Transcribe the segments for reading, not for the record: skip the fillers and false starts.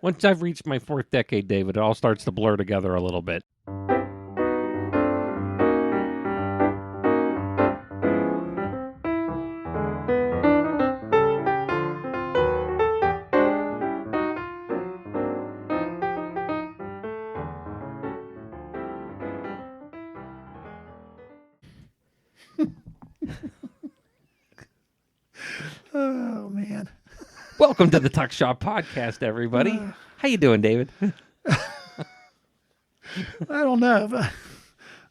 Once I've reached my fourth decade, David, it all starts to blur together a little bit. Oh, man. Welcome to the Tuck Shop Podcast, everybody. How you doing, David? I don't know, but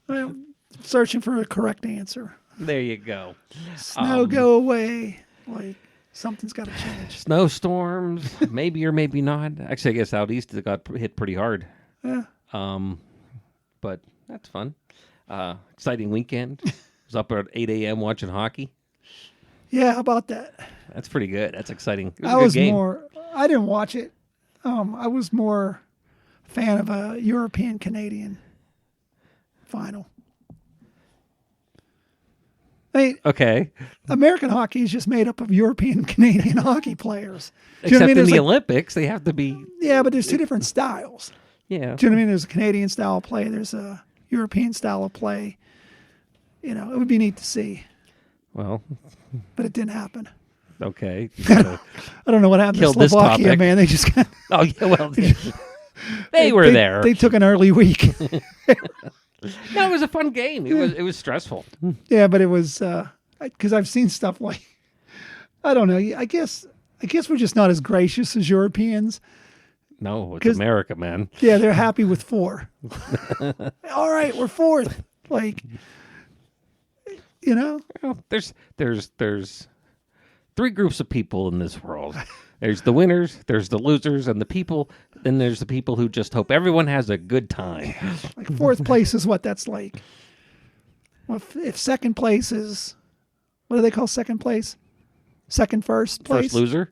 I'm searching for a correct answer. There you go. Snow, go away. Like, something's got to change. Snowstorms, maybe or maybe not. Actually, I guess out east it got hit pretty hard. Yeah. But that's fun. Exciting weekend. Was up at 8 a.m. watching hockey. Yeah, how about that? That's pretty good. That's exciting. It was a good game. I didn't watch it. I was more a fan of a European-Canadian final. I mean, Okay. American hockey is just made up of European-Canadian hockey players. Do you Except know what I mean? in the There's Olympics, they have to be. yeah, but there's two different styles. Yeah. Do you know what I mean? There's a Canadian style of play. There's a European style of play. You know, it would be neat to see, Well, but it didn't happen. okay. I don't know what happened to Killed this Slovakia, topic. man. They just got, Oh, yeah, well, they were there. They took an early week. No, it was a fun game. It was stressful. Yeah, but it was because I've seen stuff like, I don't know. I guess we're just not as gracious as Europeans. No, it's 'Cause- America, man. Yeah, they're happy with 4. All right, we're 4th. Like, you know, Well, there's 3 groups of people in this world. There's the winners, there's the losers, and the people. Then there's the people who just hope everyone has a good time. like 4th place is what that's like. Well, if second place is, what do they call second place? First place? First loser.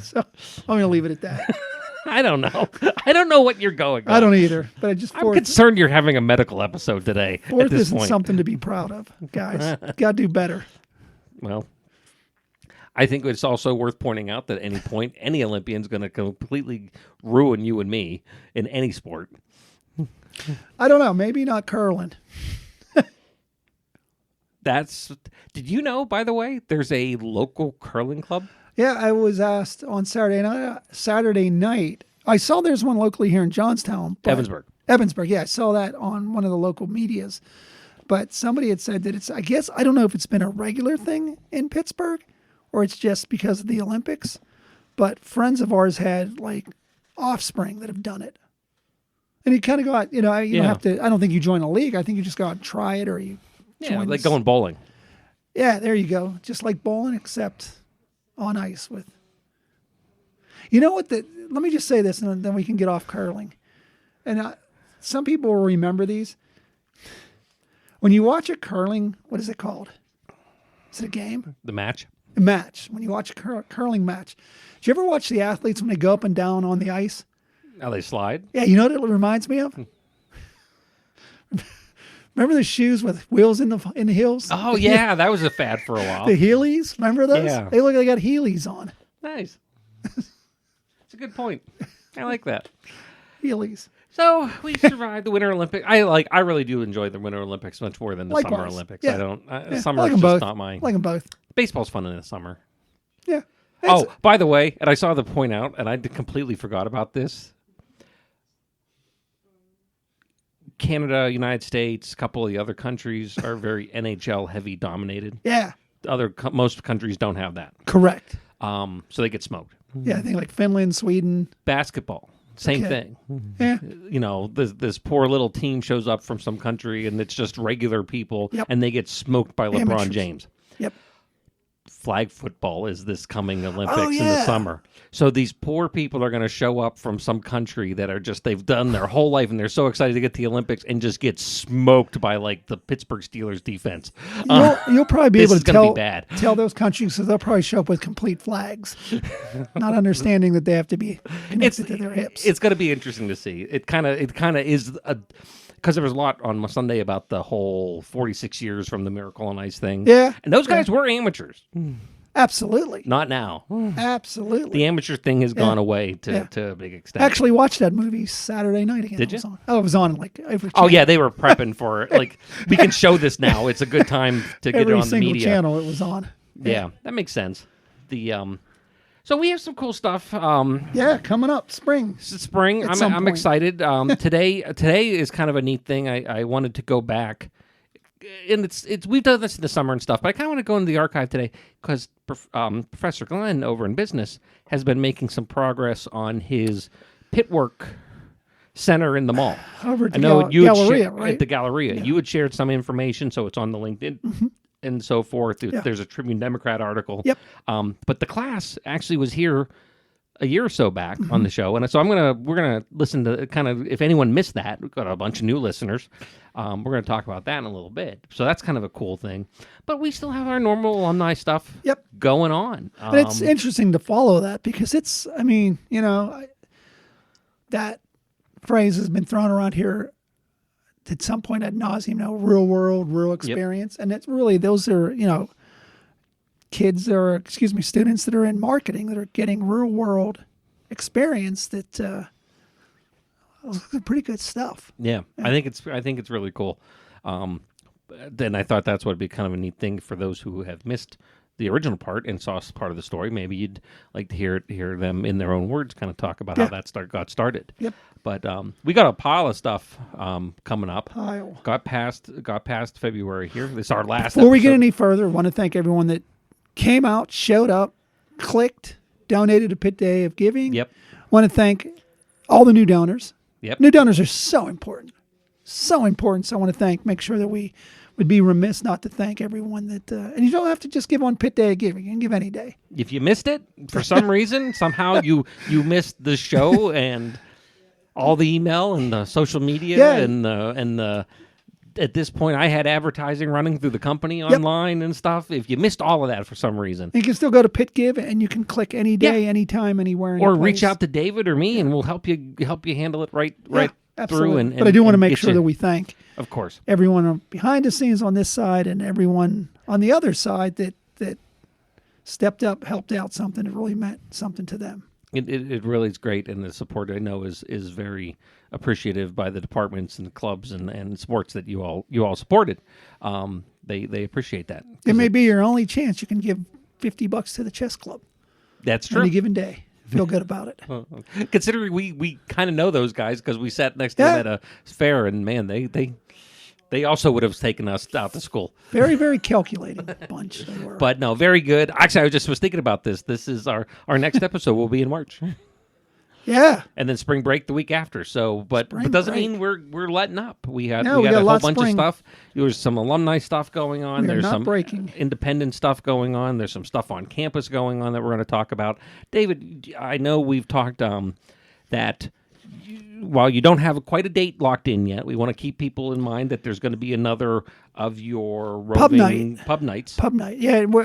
So, I'm going to leave it at that. I don't know. I don't know what you're going. I don't either, but I just I'm 4th, concerned you're having a medical episode today. At 4th this isn't point. something to be proud of, guys. Got to do better. Well, I think it's also worth pointing out that at any point, any Olympian's going to completely ruin you and me in any sport. I don't know. Maybe not curling. Did you know, by the way, there's a local curling club? Yeah, I was asked on Saturday night. I saw there's one locally here in Johnstown. Evansburg, yeah. I saw that on one of the local medias. But somebody had said that I don't know if it's been a regular thing in Pittsburgh or it's just because of the Olympics. But friends of ours had like offspring that have done it. And you kind of go out, you don't have to, I don't think you join a league. I think you just go out and try it or you join. Like going bowling. Yeah, there you go. Just like bowling, except on ice with. You know what? Let me just say this, and then we can get off curling. And some people will remember these. When you watch a curling, what is it called? Is it a game? The match? A match. When you watch a curling match, do you ever watch the athletes when they go up and down on the ice? How they slide? Yeah, you know what it reminds me of? Remember the shoes with wheels in the heels? Oh, yeah. That was a fad for a while. The Heelys, remember those? Yeah. They look like they got Heelys on. Nice. It's a good point. I like that. Heelys. So we survived the Winter Olympics. I really do enjoy the Winter Olympics much more than the Summer Likewise. Olympics. Yeah. I don't. Yeah, Summer I like is 'em just both. not mine. Like them both. Baseball's fun in the summer. Yeah. Oh, by the way, and I saw the point out, and I completely forgot about this. Canada, United States, a couple of the other countries are very NHL heavy dominated. Yeah. Most countries don't have that. Correct. So they get smoked. Yeah, I think like Finland, Sweden. Basketball, same Okay. thing. Yeah. You know, this poor little team shows up from some country and it's just regular people, Yep. and they get smoked by LeBron Amateurs. James. Yep. Flag football is this coming Olympics in the yeah. summer. So these poor people are going to show up from some country that are just, they've done their whole life and they're so excited to get to the Olympics and just get smoked by like the Pittsburgh Steelers defense. You'll probably be this able is to gonna be bad. tell those countries, so they'll probably show up with complete flags, not understanding that they have to be connected to their hips. It's going to be interesting to see. It kind of is because there was a lot on Sunday about the whole 46 years from the Miracle on Ice thing. Yeah. And those guys were amateurs. Absolutely. Not now. Absolutely. The amateur thing has gone away to a big extent. I actually watched that movie Saturday night again. Did you? It was on like every channel. Oh yeah, they were prepping for it. Like, we can show this now. It's a good time to get it on the media. Every single channel it was on. Yeah, that makes sense. So we have some cool stuff. Coming up spring. Spring. I'm excited. Today is kind of a neat thing. I wanted to go back. And it's we've done this in the summer and stuff, but I kind of want to go into the archive today because Professor Glenn over in business has been making some progress on his pit work center in the mall. Over at the Galleria, right? At the Galleria. Yeah. You had shared some information, so it's on the LinkedIn and so forth. There's a Tribune Democrat article. Yep. But the class actually was here a year or so back on the show, and so we're gonna listen to kind of, if anyone missed that, we've got a bunch of new listeners. We're gonna talk about that in a little bit. So that's kind of a cool thing. But we still have our normal alumni stuff going on. But it's interesting to follow that because it's, I mean, that phrase has been thrown around here at some point ad nauseum, real world, real experience. And it's really, those are, kids or students that are in marketing that are getting real world experience that pretty good stuff. Yeah. I think it's really cool. Then I thought that's what would be kind of a neat thing for those who have missed the original part and saw part of the story. Maybe you'd like to hear them in their own words kind of talk about how that got started. Yep. But we got a pile of stuff coming up. Pile. Got past February here. This is our last Before we get any further, I want to thank everyone that came out, showed up, clicked, donated to Pitt Day of Giving. Yep. Want to thank all the new donors. Yep. New donors are so important. So important. So I want to make sure that we would be remiss not to thank everyone that, and you don't have to just give on Pitt Day of Giving. You can give any day. If you missed it for some reason, somehow you missed the show and all the email and the social media and the at this point, I had advertising running through the company online and stuff. If you missed all of that for some reason, you can still go to Pitt Give and you can click any day, anytime, anywhere, or reach out to David or me, and we'll help you handle it right through. And but I do want to make sure that we thank, of course, everyone behind the scenes on this side and everyone on the other side that stepped up, helped out something that really meant something to them. It really is great, and the support I know is very appreciative by the departments and the clubs and sports that you all supported. They appreciate that. It may be your only chance. You can give $50 to the chess club. That's true. On a given day. Feel good about it. Considering we kind of know those guys because we sat next to them at a fair, and man, they also would have taken us out to school. Very, very calculating bunch they were. But no, very good. Actually, I was thinking about this. This is our next episode will be in March. Yeah. And then spring break the week after. So, but doesn't mean we're letting up. We got a whole bunch of stuff. There's some alumni stuff going on. There's some independent stuff going on. There's some stuff on campus going on that we're going to talk about. David, I know we've talked that while you don't have quite a date locked in yet, we want to keep people in mind that there's going to be another of your roving pub nights. Pub night. Yeah, we're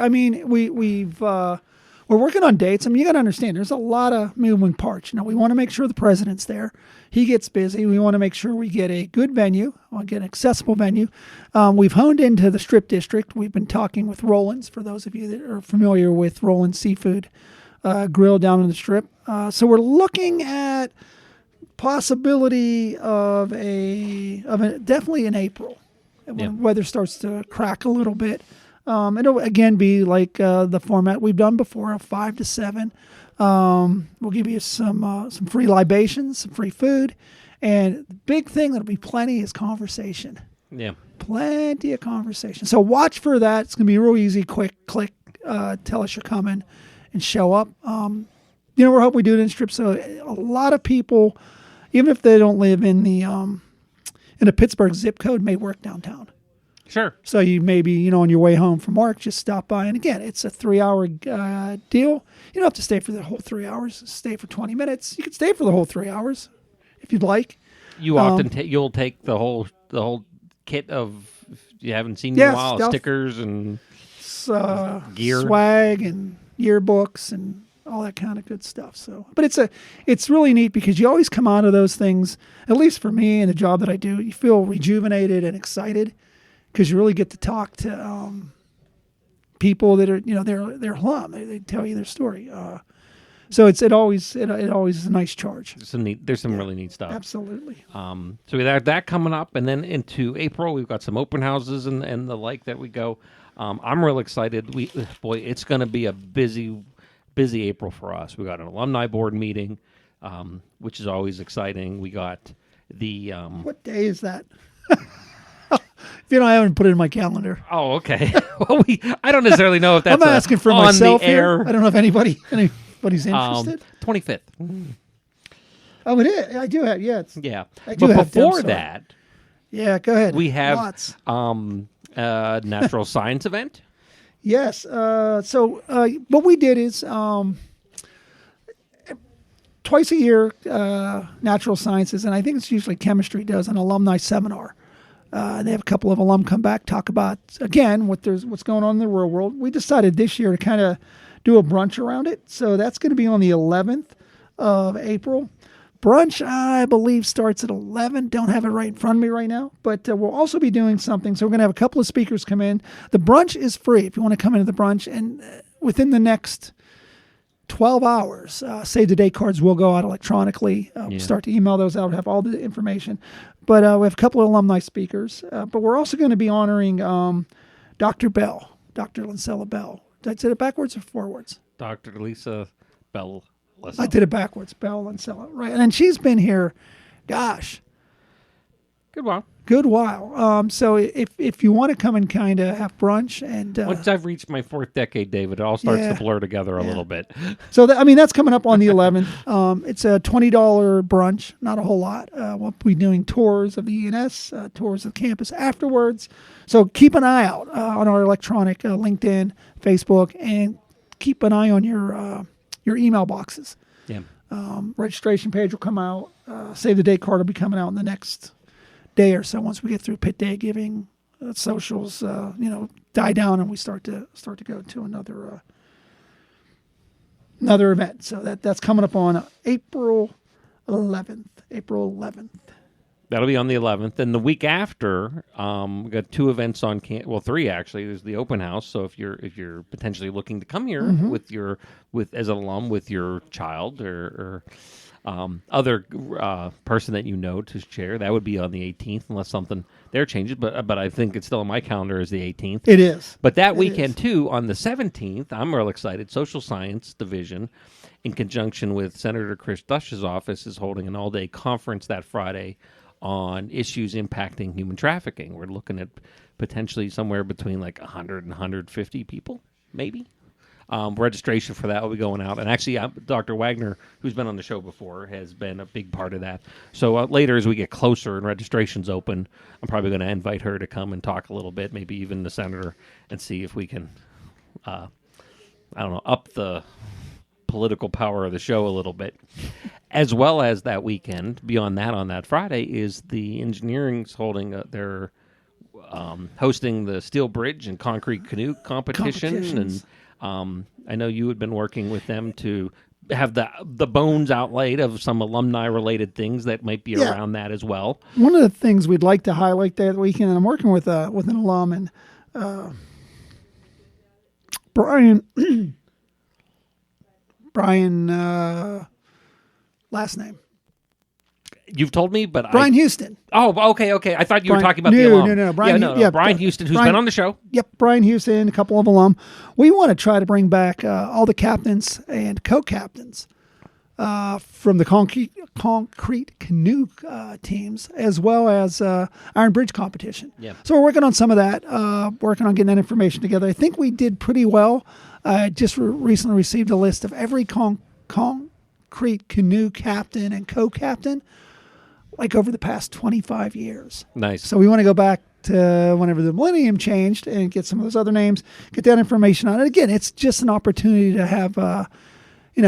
working on dates. I mean, you got to understand, there's a lot of moving parts. We want to make sure the president's there. He gets busy. We want to make sure we get a good venue, get an accessible venue. We've honed into the Strip District. We've been talking with Roland's, for those of you that are familiar with Roland's Seafood Grill down in the Strip. So we're looking at possibility of definitely in April, when weather starts to crack a little bit. It'll again be like the format we've done before, 5 to 7. We'll give you some free libations, some free food, and the big thing that'll be plenty is conversation. Yeah, plenty of conversation. So watch for that. It's gonna be real easy. Quick, click, tell us you're coming, and show up. We're hoping we do it in Strip, so a lot of people, even if they don't live in a Pittsburgh zip code, may work downtown. Sure. So you maybe, on your way home from work, just stop by. And again, it's a 3-hour deal. You don't have to stay for the whole 3 hours. Stay for 20 minutes. You can stay for the whole 3 hours if you'd like. You often you'll take the whole kit of, if you haven't seen in a while, stuff, stickers and gear, swag and yearbooks and all that kind of good stuff. So, but it's really neat because you always come out of those things, at least for me and the job that I do, you feel rejuvenated and excited. Because you really get to talk to people that are they're alum. They tell you their story. So it always is a nice charge. There's some really neat stuff. Absolutely. So we have that coming up, and then into April we've got some open houses and the like that we go. I'm real excited. It's going to be a busy April for us. We got an alumni board meeting, which is always exciting. We got the what day is that? If I haven't put it in my calendar. Oh, okay. Well, I don't necessarily know if that's I'm asking for myself on the air. Here. I don't know if anybody's interested. 25th. Oh, it is. I do have. Yeah. But before that, yeah, go ahead. We have natural science event. Yes. So what we did is twice a year, natural sciences, and I think it's usually chemistry, does an alumni seminar. They have a couple of alum come back, talk about, again, what's going on in the real world. We decided this year to kind of do a brunch around it. So that's going to be on the 11th of April. Brunch, I believe, starts at 11. Don't have it right in front of me right now. But we'll also be doing something. So we're going to have a couple of speakers come in. The brunch is free if you want to come into the brunch. And within the next 12 hours, save the date cards will go out electronically. We'll start to email those out, have all the information. But we have a couple of alumni speakers. But we're also going to be honoring Dr. Bell, Dr. Lincella Bell. Did I say it backwards or forwards? Dr. Lisa Bell. I did it backwards. Bell Lincella. Right. And she's been here, gosh. Good while. So if you want to come and kind of have brunch and once I've reached my fourth decade, David, it all starts to blur together a little bit. So that's coming up on the 11th. It's a $20 brunch, not a whole lot. We'll be doing tours of the ENS, tours of campus afterwards. So keep an eye out on our electronic LinkedIn, Facebook, and keep an eye on your email boxes. Yeah. Registration page will come out. Save the date card will be coming out in the next day or so. Once we get through Pitt Day of Giving, socials, die down, and we start to go to another event. So that's coming up on April 11th. That'll be on the 11th, and the week after, we got two events on three actually. There's the open house. So if you're potentially looking to come here as an alum with your child or other person that to share, that would be on the 18th, unless something there changes. But I think it's still on my calendar as the 18th. It is. But that weekend too, on the 17th, I'm real excited. Social Science Division, in conjunction with Senator Chris Dush's office, is holding an all-day conference that Friday on issues impacting human trafficking. We're looking at potentially somewhere between like 100 and 150 people, maybe. Registration for that will be going out. And actually, Dr. Wagner, who's been on the show before, has been a big part of that. So later, as we get closer and registration's open, I'm probably going to invite her to come and talk a little bit, maybe even the senator, and see if we can, up the political power of the show a little bit. As well as that weekend, beyond that, on that Friday, is the engineering's holding their hosting the steel bridge and concrete canoe competition. And I know you had been working with them to have the bones outlaid of some alumni-related things that might be around that as well. One of the things we'd like to highlight that weekend, and I'm working with an alum, and Brian, last name. You've told me, but Brian Houston. Oh, okay. I thought you were talking about the alum. No. Brian Houston, who's been on the show. Yep, Brian Houston, a couple of alum. We want to try to bring back all the captains and co-captains from the concrete canoe teams, as well as Iron Bridge competition. Yeah. So we're working on some of that, working on getting that information together. I think we did pretty well. I just recently received a list of every concrete canoe captain and co-captain, like over the past 25 years. Nice. So we want to go back to whenever the millennium changed and get some of those other names, get that information on it. Again, it's just an opportunity to have,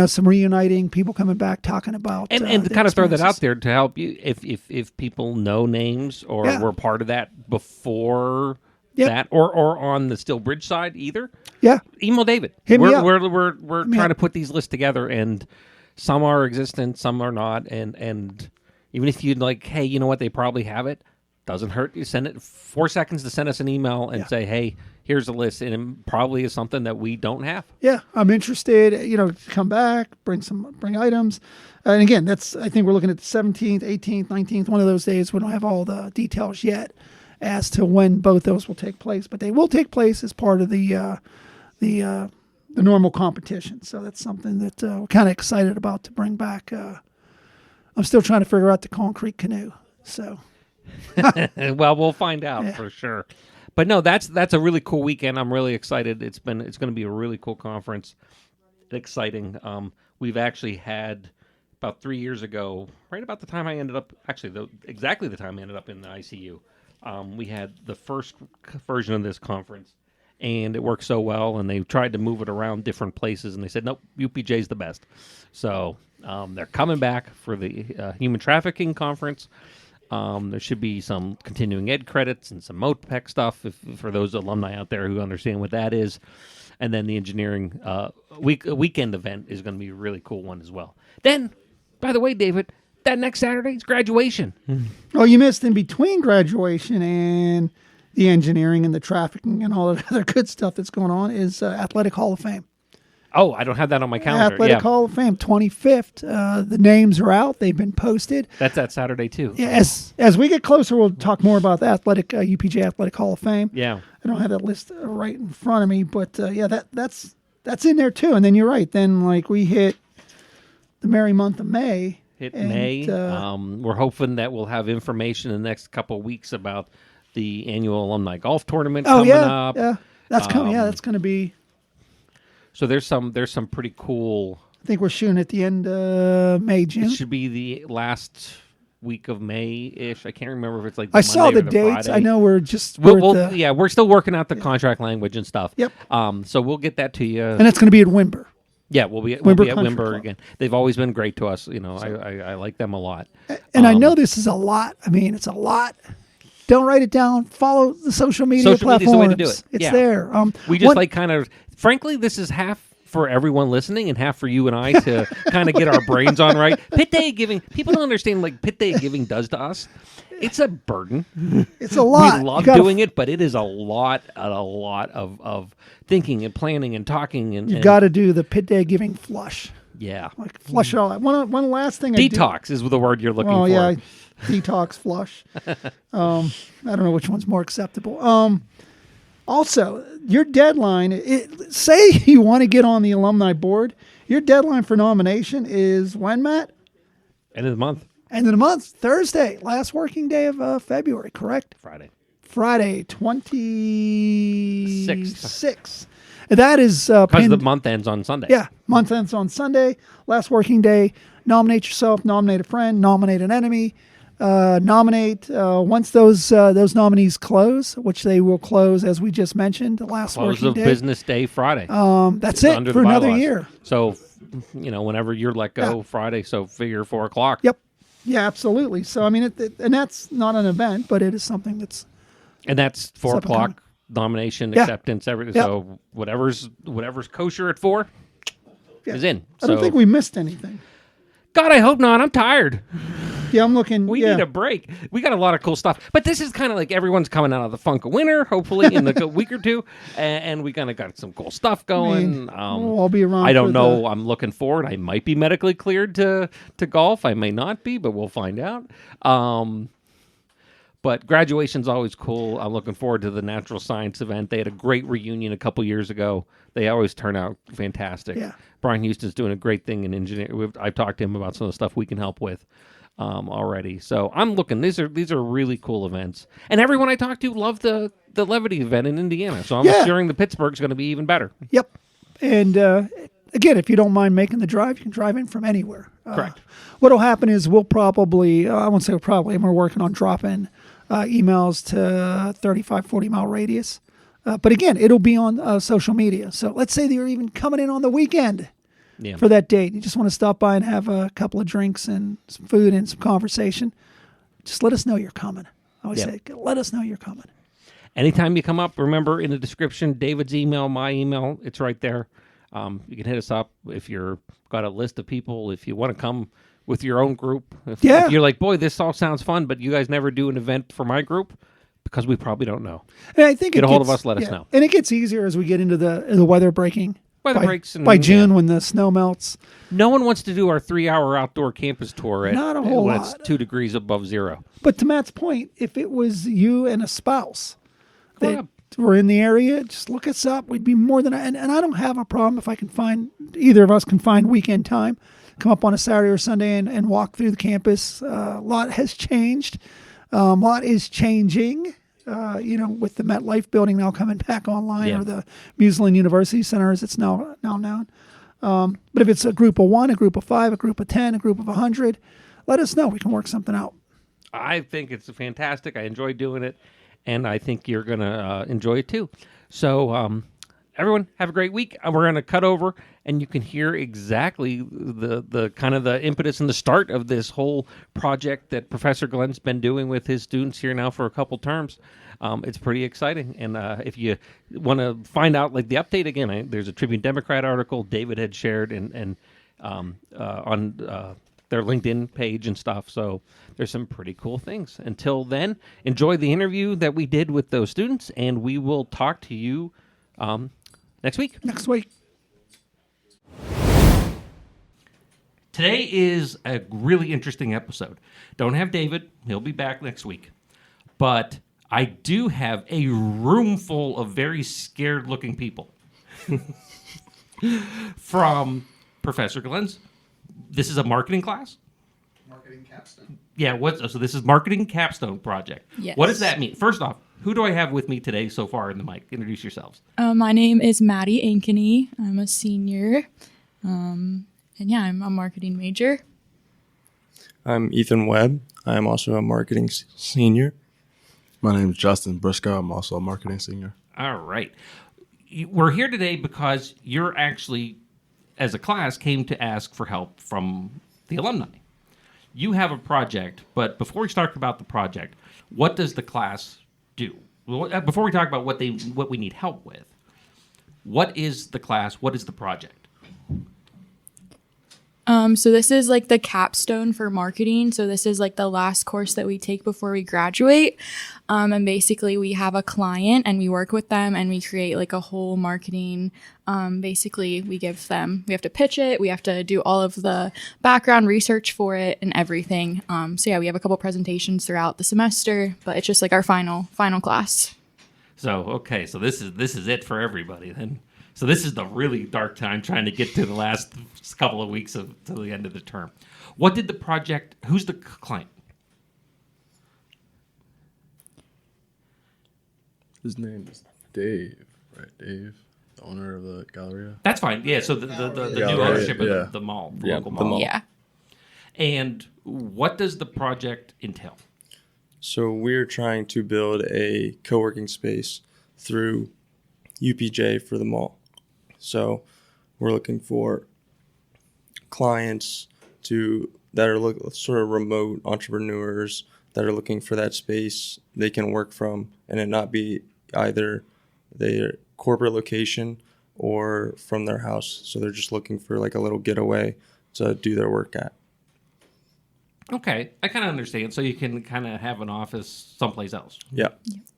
some reuniting, people coming back, talking about and to kind of throw that out there to help you if people know names or were part of that before that or on the Steel Bridge side either. Yeah. Email David. Hit me up. We're trying to put these lists together, and some are existent, some are not, and even if you'd like, hey, you know what, they probably have it, Doesn't hurt. You send it 4 seconds to send us an email and say, hey, here's a list. And it probably is something that we don't have. Yeah, I'm interested, come back, bring items. And again, I think we're looking at the 17th, 18th, 19th, one of those days. We don't have all the details yet as to when both those will take place, but they will take place as part of the normal competition. So that's something that we're kind of excited about to bring back. I'm still trying to figure out the concrete canoe. So, well, we'll find out for sure. But no, that's a really cool weekend. I'm really excited. It's going to be a really cool conference. Exciting. We've actually had about 3 years ago, right about the time I ended up, exactly the time I ended up in the ICU. We had the first version of this conference, and it worked so well. And they tried to move it around different places, and they said, nope, UPJ's the best. So they're coming back for the human trafficking conference. There should be some continuing ed credits and some MOPEC stuff for those alumni out there who understand what that is. And then the engineering weekend event is going to be a really cool one as well. Then, by the way, David, that next Saturday is graduation. Oh, you missed in between graduation and the engineering and the trafficking and all that other good stuff that's going on is Athletic Hall of Fame. Oh, I don't have that on my calendar. Athletic Hall of Fame, 25th. The names are out. They've been posted. That's that Saturday, too. Yeah, as we get closer, we'll talk more about the UPJ Athletic Hall of Fame. Yeah. I don't have that list right in front of me, but that's in there, too. And then you're right. Then, we hit the merry month of May. May. We're hoping that we'll have information in the next couple of weeks about the annual alumni golf tournament coming up. Yeah, that's coming. That's going to be. So there's some pretty cool. I think we're shooting at the end of May, June. It should be the last week of May-ish. I can't remember if it's like I saw the dates. Friday. I know we're just we're still working out the contract language and stuff. Yep. So we'll get that to you. And it's going to be at Wimber. Yeah, we'll be at Wimber again. They've always been great to us. I like them a lot. And I know this is a lot. I mean, it's a lot. Don't write it down. Follow the social media platforms. Media's the way to do it. It's there. We just frankly, this is half for everyone listening and half for you and I to kind of get our brains on right. Pitt Day of Giving, people don't understand Pitt Day of Giving does to us. It's a burden. It's a lot. We love doing it, but it is a lot of thinking and planning and talking. You got to do the Pitt Day of Giving flush. Yeah. Flush it all out. One last thing Detox is the word you're looking for. Oh, yeah. Detox, flush. I don't know which one's more acceptable. Also, your deadline, say you want to get on the alumni board, your deadline for nomination is when, Matt? End of the month. End of the month, Thursday, last working day of February, correct? Friday, 26th. That is because the month ends on Sunday. Yeah, month ends on Sunday. Last working day. Nominate yourself. Nominate a friend. Nominate an enemy. Nominate once those nominees close, which they will close as we just mentioned. The last working day. Close of business day Friday. That's it for another year. So, whenever you're let go Friday, so figure 4:00. Yep. Yeah, absolutely. So I mean, and that's not an event, but it is something that's. And that's 4:00 nomination acceptance. Everything. Yep. So whatever's kosher at 4 is in. I don't think we missed anything. God, I hope not. I'm tired. Yeah, I'm looking. We need a break. We got a lot of cool stuff. But this is kind of like everyone's coming out of the funk of winter, hopefully, in a week or two. And we kind of got some cool stuff going. I'll be around. I don't know. I'm looking forward. I might be medically cleared to golf. I may not be, but we'll find out. But graduation's always cool. I'm looking forward to the natural science event. They had a great reunion a couple years ago. They always turn out fantastic. Yeah. Brian Houston's doing a great thing in engineering. I've talked to him about some of the stuff we can help with already. So I'm looking. These are really cool events. And everyone I talk to loved the Levity event in Indiana. So I'm assuring the Pittsburgh's going to be even better. Yep. And again, if you don't mind making the drive, you can drive in from anywhere. Correct. What'll happen is we'll probably, I won't say probably, we're working on dropping emails to 35, 40-mile radius. But again, it'll be on social media. So let's say they're even coming in on the weekend for that date. You just want to stop by and have a couple of drinks and some food and some conversation. Just let us know you're coming. I always say, let us know you're coming. Anytime you come up, remember in the description, David's email, my email, it's right there. You can hit us up if you're got a list of people. If you want to come, with your own group. If you're like, boy, this all sounds fun, but you guys never do an event for my group, because we probably don't know. And I think get a hold of us, let us know. And it gets easier as we get into the weather breaking. Breaks by June when the snow melts. No one wants to do our 3-hour outdoor campus tour Not a whole when lot. it's 2 degrees above zero. But to Matt's point, if it was you and a spouse that were in the area, just look us up. We'd be more than... And I don't have a problem if I can find... Either of us can find weekend time, come up on a Saturday or Sunday and walk through the campus. A lot has changed. A lot is changing. With the MetLife building now coming back online, or the Muslin University Center as it's now known. But if it's a group of 1, a group of 5, a group of 10, a group of 100, let us know. We can work something out. I think it's fantastic. I enjoy doing it, and I think you're going to enjoy it too. So everyone, have a great week. We're going to cut over, and you can hear exactly the kind of the impetus and the start of this whole project that Professor Glenn's been doing with his students here now for a couple terms. It's pretty exciting. And if you want to find out like the update again, there's a Tribune Democrat article David had shared and on their LinkedIn page and stuff. So there's some pretty cool things. Until then, enjoy the interview that we did with those students, and we will talk to you next week. Today is a really interesting episode. Don't have David. He'll be back next week. But I do have a room full of very scared-looking people. From Professor Glenn's. This is a marketing class? Marketing capstone. Yeah, so this is marketing capstone project. Yes. What does that mean? First off, who do I have with me today so far in the mic? Introduce yourselves. My name is Maddie Ankeny. I'm a senior. I'm a marketing major. I'm Ethan Webb. I'm also a marketing senior. My name is Justin Briscoe. I'm also a marketing senior. All right. We're here today because you're actually, as a class, came to ask for help from the alumni. You have a project, but before we start about the project, what does the class do? Before we talk about what we need help with, what is the class? What is the project? So this is like the capstone for marketing. So this is like the last course that we take before we graduate. And basically we have a client and we work with them and we create like a whole marketing. Basically we have to pitch it. We have to do all of the background research for it and everything. We have a couple presentations throughout the semester, but it's just like our final class. So this is it for everybody then. So this is the really dark time trying to get to the last couple of weeks to the end of the term. What did the project, who's the client? His name is Dave, right? Dave, the owner of the Galleria. That's fine. Yeah, so the new ownership of the mall, the local mall. Yeah. And what does the project entail? So we're trying to build a co-working space through UPJ for the mall. So we're looking for clients that are sort of remote entrepreneurs that are looking for that space they can work from, and it not be either their corporate location or from their house. So they're just looking for like a little getaway to do their work at. Okay, I kind of understand. So you can kind of have an office someplace else. Yeah.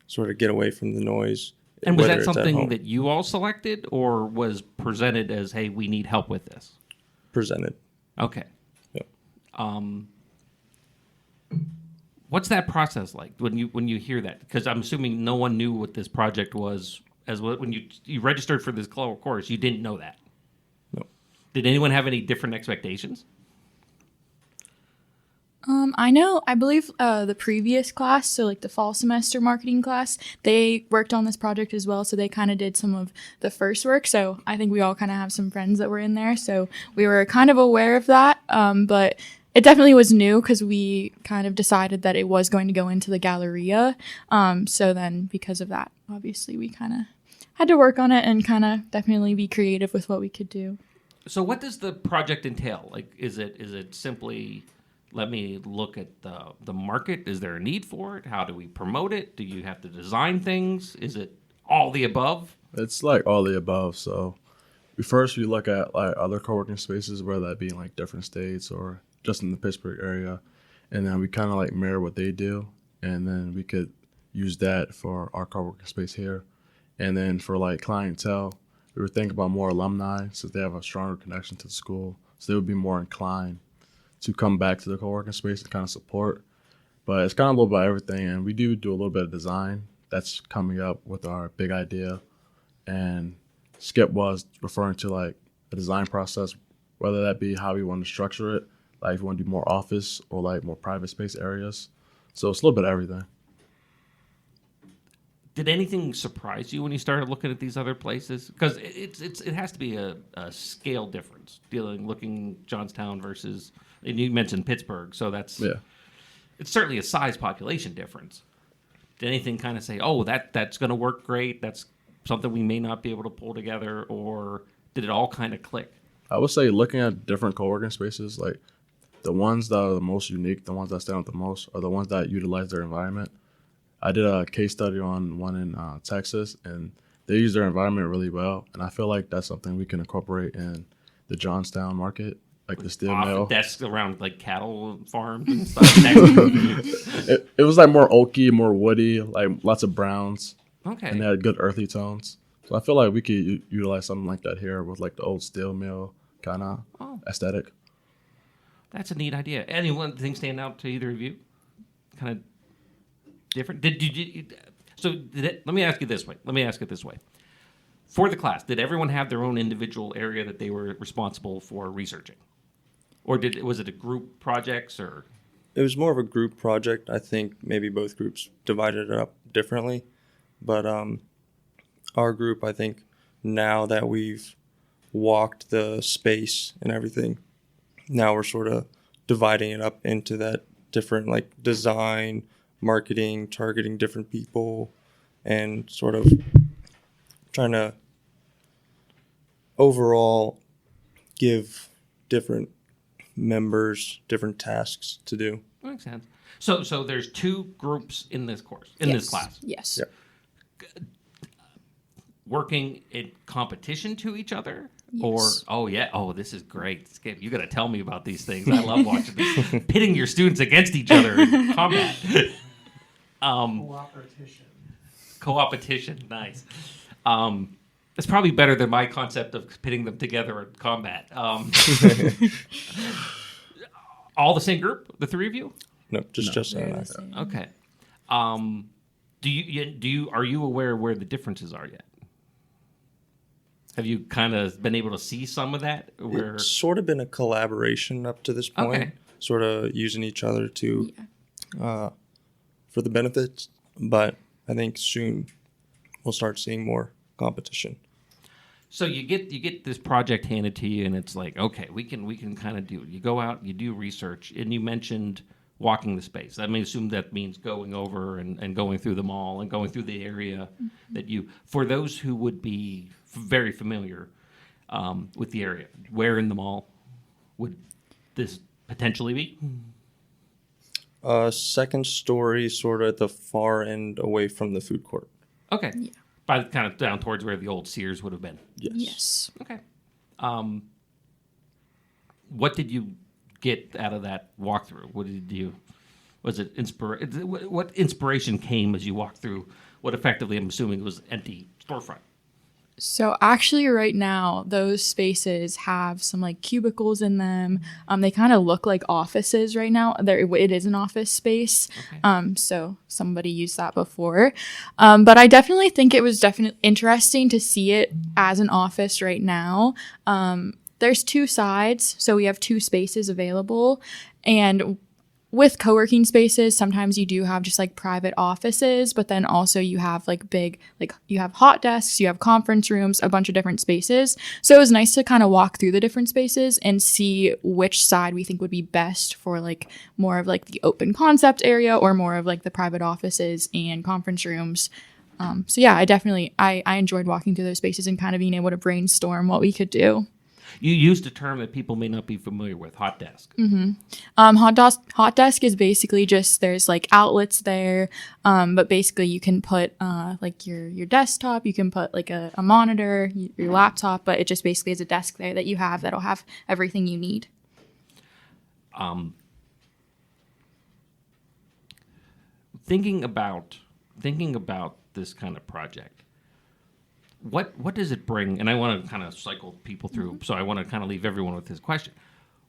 Sort of get away from the noise. And was that something that you all selected or was presented as, hey, we need help with this? Presented. Okay. Yep. What's that process like when you hear that? Because I'm assuming no one knew what this project was when you registered for this course. You didn't know that. No. Did anyone have any different expectations? I believe the previous class, so like the fall semester marketing class, they worked on this project as well. So they kind of did some of the first work. So I think we all kind of have some friends that were in there. So we were kind of aware of that. But it definitely was new because we kind of decided that it was going to go into the Galleria. So then because of that, obviously we kind of had to work on it and kind of definitely be creative with what we could do. So what does the project entail? Like, is it simply... let me look at the market. Is there a need for it? How do we promote it? Do you have to design things? Is it all the above? It's like all the above. So we look at like other co-working spaces, whether that be in like different states or just in the Pittsburgh area, and then we kind of like mirror what they do, and then we could use that for our co-working space here. And then for like clientele, we were thinking about more alumni since they have a stronger connection to the school, so they would be more inclined to come back to the co-working space and kind of support. But it's kind of a little bit of everything, and we do a little bit of design that's coming up with our big idea. And Skip was referring to like a design process, whether that be how we want to structure it, like if we want to do more office or like more private space areas. So it's a little bit of everything. Did anything surprise you when you started looking at these other places? Because it has to be a scale difference, looking Johnstown versus, and you mentioned Pittsburgh, so it's certainly a size population difference. Did anything kind of say, oh, that's going to work great, that's something we may not be able to pull together, or did it all kind of click? I would say looking at different co-working spaces, like the ones that are the most unique, the ones that stand out the most, are the ones that utilize their environment. I did a case study on one in Texas, and they use their environment really well. And I feel like that's something we can incorporate in the Johnstown market, like the steel mill. Desks around like cattle farms and stuff. It was like more oaky, more woody, like lots of browns. Okay. And they had good earthy tones. So I feel like we could utilize something like that here with like the old steel mill kind of aesthetic. That's a neat idea. Anyone thing stand out to either of you? Kind of different? Let me ask you this way. Let me ask it this way. For the class, did everyone have their own individual area that they were responsible for researching? Or was it a group projects or? It was more of a group project. I think maybe both groups divided it up differently. But our group, I think, now that we've walked the space and everything, now we're sort of dividing it up into that different like design, marketing, targeting different people, and sort of trying to overall give different members different tasks to do. Makes sense. So there's two groups in this course, this class. Yes. Yep. Working in competition to each other? Yes. Or, this is great. Skip, you got to tell me about these things. I love watching this. Pitting your students against each other in combat. Co-opetition, nice. It's probably better than my concept of pitting them together in combat. All the same group, the three of you? No, just Okay. Are you aware where the differences are yet? Have you kind of been able to see some of that? It's sort of been a collaboration up to this point, sort of using each other to for the benefits. But I think soon we'll start seeing more competition. So you get this project handed to you, and it's like, okay, we can kind of do it. You go out, you do research, and you mentioned walking the space. I mean, assume that means going over and going through the mall and going through the area that for those who would be very familiar with the area, where in the mall would this potentially be? Second story, sort of at the far end away from the food court. Okay. Yeah. By kind of down towards where the old Sears would have been. Yes. Okay. What did you get out of that walkthrough? What inspiration came as you walked through what effectively, I'm assuming, was empty storefront? So actually right now, those spaces have some like cubicles in them. They kind of look like offices right now. It is an office space. Okay. So somebody used that before. But I definitely think it was definitely interesting to see it as an office right now. There's two sides. So we have two spaces available. And with co-working spaces, sometimes you do have just like private offices, but then also you have like big, like you have hot desks, you have conference rooms, a bunch of different spaces. So it was nice to kind of walk through the different spaces and see which side we think would be best for like more of like the open concept area or more of like the private offices and conference rooms. So yeah, I enjoyed walking through those spaces and kind of being able to brainstorm what we could do. You used a term that people may not be familiar with, hot desk. Mm-hmm. Hot desk is basically just there's like outlets there, but basically you can put like your desktop, you can put like a monitor, your laptop, but it just basically is a desk there that you have that'll have everything you need. Thinking about this kind of project, what does it bring? And I want to kind of cycle people through, so I want to kind of leave everyone with this question.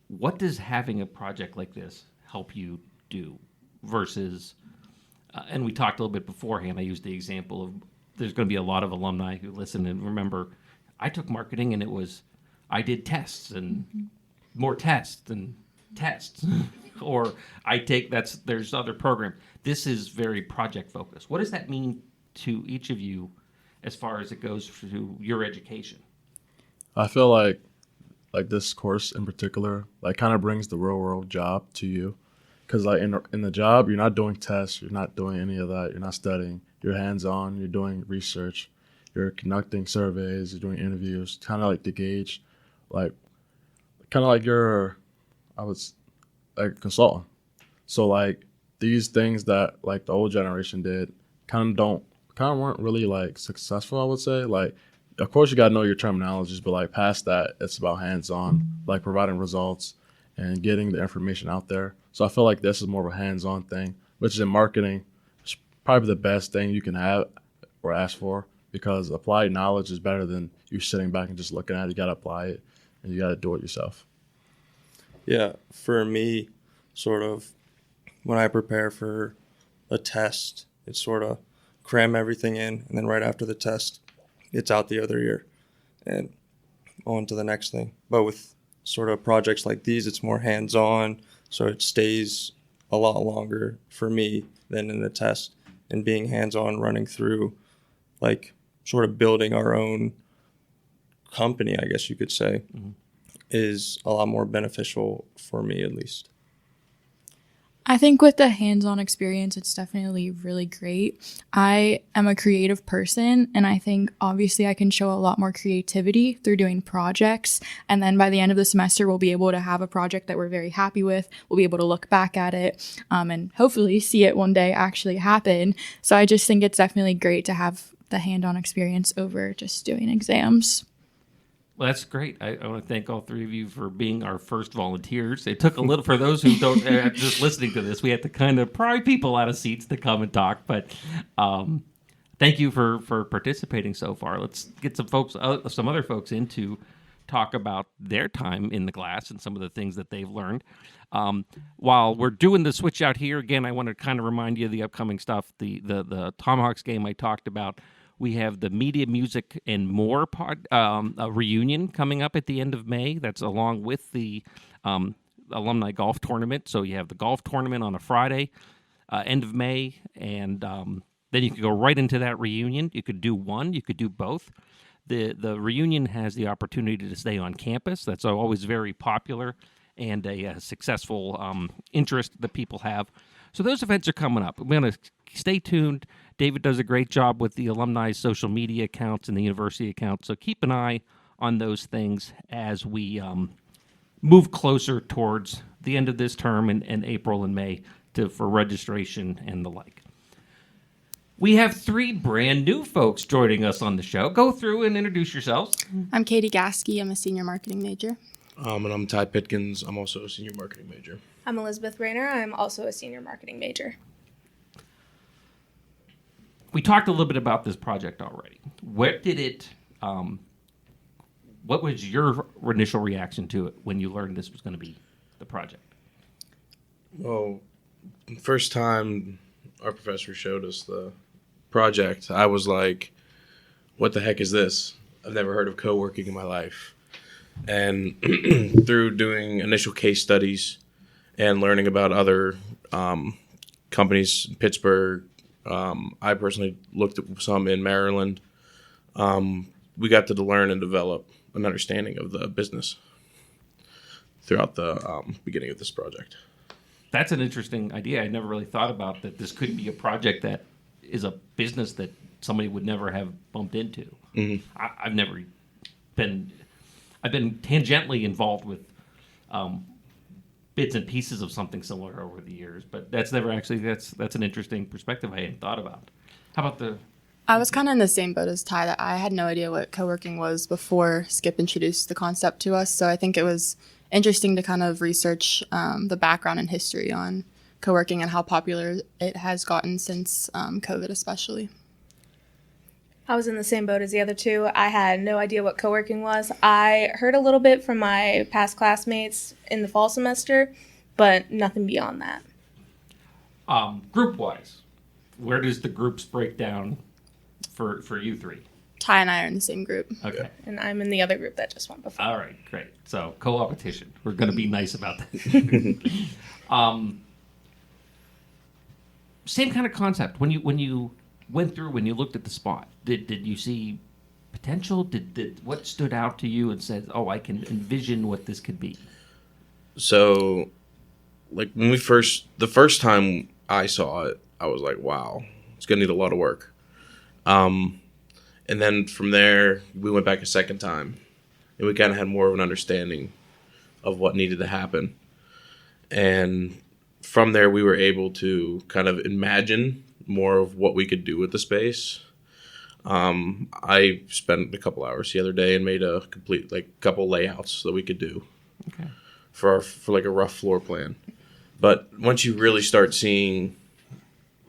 What does having a project like this help you do versus, and we talked a little bit beforehand, I used the example of there's going to be a lot of alumni who listen and remember, I took marketing and I did tests and more tests and tests. Or there's other programs. This is very project focused. What does that mean to each of you as far as it goes to your education? I feel like this course in particular, like kind of brings the real world job to you. Because like in the job, you're not doing tests, you're not doing any of that, you're not studying. You're hands-on, you're doing research, you're conducting surveys, you're doing interviews, kind of like to gauge, like, kind of like you're, like a consultant. So like these things that like the old generation did kind of weren't really like successful, I would say. Like, of course you got to know your terminologies, but like past that, it's about hands-on, like providing results and getting the information out there. So I feel like this is more of a hands-on thing, which is in marketing, it's probably the best thing you can have or ask for, because applied knowledge is better than you sitting back and just looking at it. You got to apply it and you got to do it yourself. Yeah, for me, sort of when I prepare for a test, it's sort of cram everything in, and then right after the test, it's out the other ear and on to the next thing. But with sort of projects like these, it's more hands-on, so it stays a lot longer for me than in a test. And being hands-on, running through, like, sort of building our own company, I guess you could say, is a lot more beneficial for me, at least. I think with the hands-on experience, it's definitely really great. I am a creative person, and I think obviously I can show a lot more creativity through doing projects. And then by the end of the semester, we'll be able to have a project that we're very happy with. We'll be able to look back at it and hopefully see it one day actually happen. So I just think it's definitely great to have the hand-on experience over just doing exams. Well, that's great. I want to thank all three of you for being our first volunteers. It took a little, for those who don't, just listening to this, we had to kind of pry people out of seats to come and talk. But thank you for participating so far. Let's get some other folks in to talk about their time in the class and some of the things that they've learned. While we're doing the switch out here, again, I want to kind of remind you of the upcoming stuff. The Tomahawks game I talked about. We have the Media, Music, and More a reunion coming up at the end of May. That's along with the alumni golf tournament. So you have the golf tournament on a Friday, end of May, and then you could go right into that reunion. You could do one. You could do both. The reunion has the opportunity to stay on campus. That's always very popular and a successful interest that people have. So those events are coming up. We're going to stay tuned. David does a great job with the alumni social media accounts and the university accounts. So keep an eye on those things as we move closer towards the end of this term in April and May for registration and the like. We have three brand new folks joining us on the show. Go through and introduce yourselves. I'm Katie Gaskey. I'm a senior marketing major. And I'm Ty Pitkins. I'm also a senior marketing major. I'm Elizabeth Rayner. I'm also a senior marketing major. We talked a little bit about this project already. What was your initial reaction to it when you learned this was going to be the project? Well, first time our professor showed us the project, I was like, what the heck is this? I've never heard of co-working in my life. And through doing initial case studies and learning about other companies in Pittsburgh, I personally looked at some in Maryland. We got to learn and develop an understanding of the business throughout the beginning of this project. That's an interesting idea. I never really thought about that. This could be a project that is a business that somebody would never have bumped into. Mm-hmm. I've been tangentially involved with bits and pieces of something similar over the years, but that's never actually, that's an interesting perspective I hadn't thought about. How about I was kind of in the same boat as Ty, that I had no idea what co-working was before Skip introduced the concept to us, so I think it was interesting to kind of research the background and history on co-working and how popular it has gotten since COVID especially. I was in the same boat as the other two. I had no idea what co-working was. I heard a little bit from my past classmates in the fall semester, but nothing beyond that. Group-wise, where does the groups break down for you three? Ty and I are in the same group. Okay. And I'm in the other group that just went before. All right, great. So co-opetition. We're going to be nice about that. Same kind of concept. When you went through, when you looked at the spot, did you see potential? Did what stood out to you and said, "Oh, I can envision what this could be"? So, like when the first time I saw it, I was like, "Wow, it's gonna need a lot of work." And then from there, we went back a second time, and we kind of had more of an understanding of what needed to happen. And from there, we were able to kind of imagine more of what we could do with the space. I spent a couple hours the other day and made a complete couple layouts that we could do for like a rough floor plan. But once you really start seeing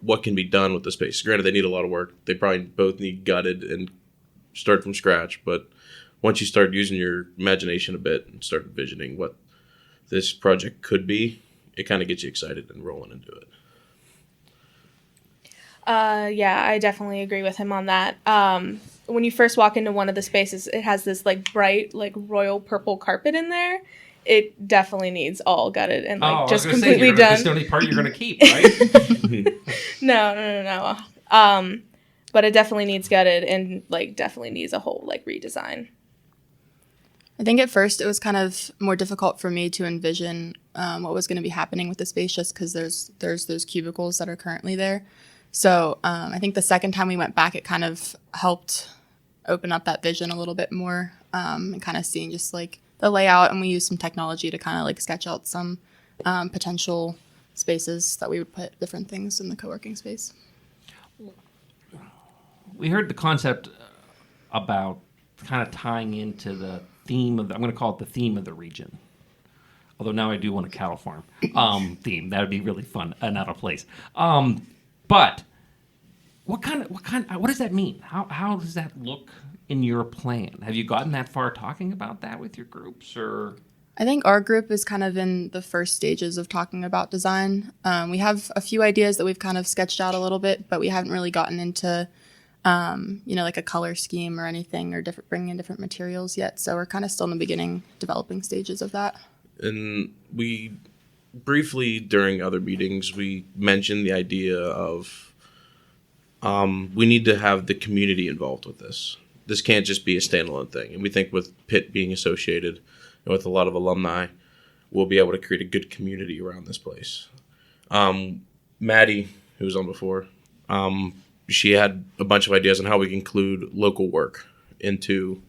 what can be done with the space, granted they need a lot of work. They probably both need gutted and start from scratch. But once you start using your imagination a bit and start envisioning what this project could be, it kind of gets you excited and rolling into it. Yeah, I definitely agree with him on that. When you first walk into one of the spaces, it has this bright, royal purple carpet in there. It definitely needs all gutted and just completely done. That's the only part you're going to keep, right? No. But it definitely needs gutted and definitely needs a whole redesign. I think at first it was kind of more difficult for me to envision what was going to be happening with the space, just because there's those cubicles that are currently there. So I think the second time we went back, it kind of helped open up that vision a little bit more, and kind of seeing just the layout. And we used some technology to kind of sketch out some potential spaces that we would put different things in the co-working space. We heard the concept about kind of tying into the theme of I'm going to call it the theme of the region. Although now I do want a cattle farm theme. That would be really fun and out of place. But what does that mean? How does that look in your plan? Have you gotten that far talking about that with your groups, or? I think our group is kind of in the first stages of talking about design. We have a few ideas that we've kind of sketched out a little bit, but we haven't really gotten into, a color scheme or anything, or bringing in different materials yet. So we're kind of still in the beginning developing stages of that. And we briefly, during other meetings, we mentioned the idea of we need to have the community involved with this. This can't just be a standalone thing. And we think with Pitt being associated and with a lot of alumni, we'll be able to create a good community around this place. Maddie, who was on before, she had a bunch of ideas on how we can include local work into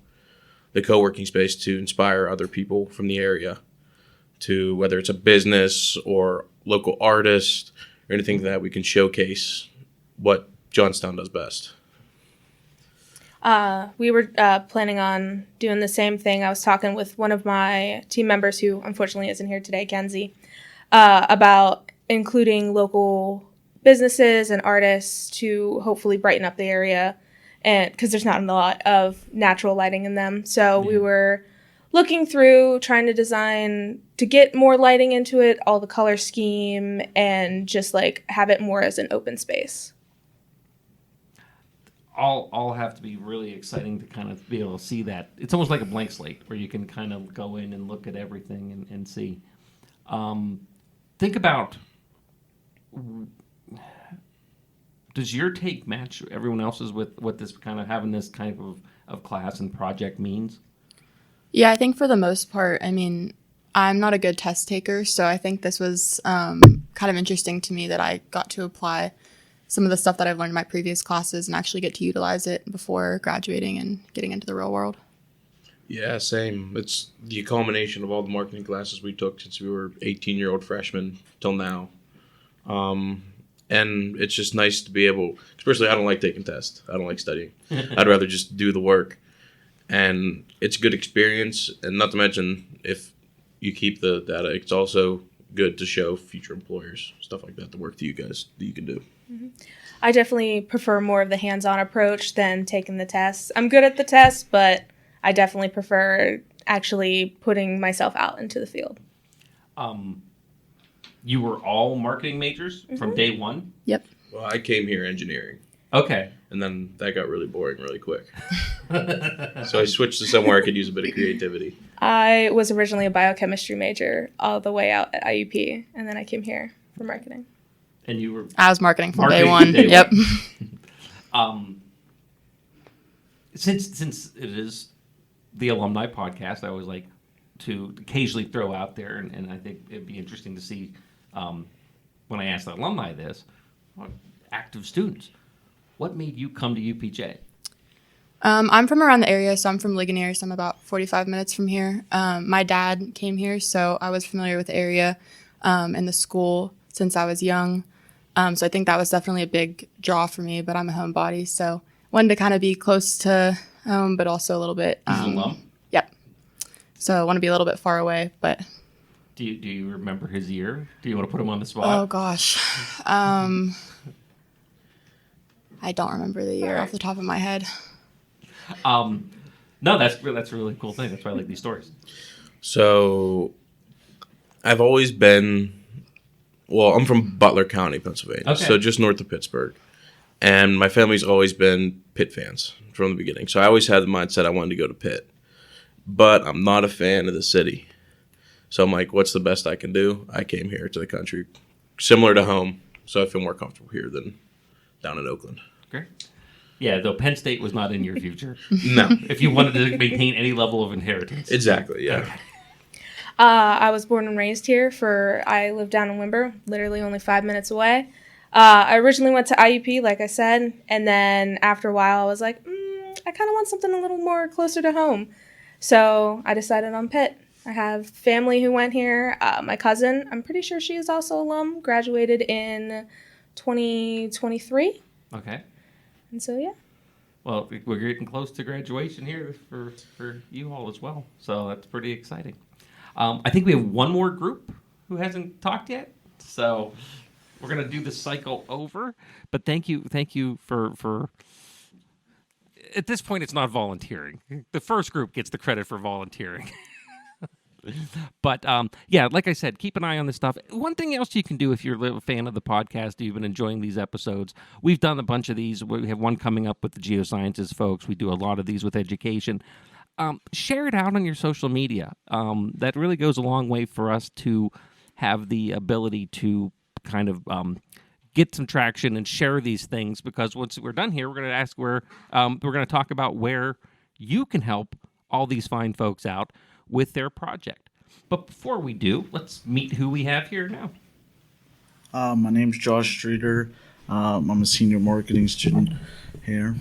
the co-working space to inspire other people from the area, to whether it's a business or local artist or anything that we can showcase what Johnstown does best. We were planning on doing the same thing. I was talking with one of my team members who unfortunately isn't here today, Kenzie, about including local businesses and artists to hopefully brighten up the area, and because there's not a lot of natural lighting in them. So we were looking through, trying to design to get more lighting into it, all the color scheme, and just have it more as an open space. All have to be really exciting to kind of be able to see that. It's almost like a blank slate where you can kind of go in and look at everything and see. Think about, does your take match everyone else's with what this kind of having this kind of class and project means? Yeah, I think for the most part, I'm not a good test taker, so I think this was kind of interesting to me that I got to apply some of the stuff that I've learned in my previous classes and actually get to utilize it before graduating and getting into the real world. Yeah, same. It's the culmination of all the marketing classes we took since we were 18-year-old freshmen till now. And it's just nice to be able, especially I don't like taking tests. I don't like studying. I'd rather just do the work. And it's a good experience. And not to mention, if you keep the data. It's also good to show future employers, stuff like that, the work that you can do. Mm-hmm. I definitely prefer more of the hands-on approach than taking the tests. I'm good at the tests, but I definitely prefer actually putting myself out into the field. You were all marketing majors from day one? Yep. Well, I came here engineering. Okay. And then that got really boring really quick. So I switched to somewhere I could use a bit of creativity. I was originally a biochemistry major all the way out at IUP, and then I came here for marketing. And you were... I was marketing from day one. Yep. Since it is the alumni podcast, I always like to occasionally throw out there, and I think it'd be interesting to see when I ask the alumni this, active students, what made you come to UPJ? I'm from around the area, so I'm from Ligonier, so I'm about 45 minutes from here. My dad came here, so I was familiar with the area and the school since I was young. So I think that was definitely a big draw for me, but I'm a homebody, so wanted to kind of be close to home, but also a little bit... He's an alum? Yep. So I want to be a little bit far away, but... Do you remember his year? Do you want to put him on the spot? Oh, gosh. I don't remember the year off the top of my head. No, that's a really cool thing. That's why I like these stories. So I've always been, I'm from Butler County, Pennsylvania, so just north of Pittsburgh. And my family's always been Pitt fans from the beginning. So I always had the mindset I wanted to go to Pitt. But I'm not a fan of the city. So I'm like, what's the best I can do? I came here to the country, similar to home. So I feel more comfortable here than down in Oakland. Great. Yeah, though Penn State was not in your future. No. If you wanted to maintain any level of inheritance. Exactly, yeah. Okay. I was born and raised here. I live down in Wimber, literally only 5 minutes away. I originally went to IUP, like I said, and then after a while I was like, I kind of want something a little more closer to home. So I decided on Pitt. I have family who went here. My cousin, I'm pretty sure she is also alum, graduated in 2023. Okay. And so, yeah. Well, we're getting close to graduation here for you all as well. So that's pretty exciting. I think we have one more group who hasn't talked yet. So we're going to do the cycle over. But thank you for at this point, it's not volunteering. The first group gets the credit for volunteering. But, yeah, like I said, keep an eye on this stuff. One thing else you can do if you're a fan of the podcast, you've been enjoying these episodes, we've done a bunch of these. We have one coming up with the geosciences folks. We do a lot of these with education. Share it out on your social media. That really goes a long way for us to have the ability to kind of get some traction and share these things, because once we're done here, we're going to ask we're going to talk about where you can help all these fine folks out with their project. But before we do, let's meet who we have here now. My name's Josh Streeter. I'm a senior marketing student here.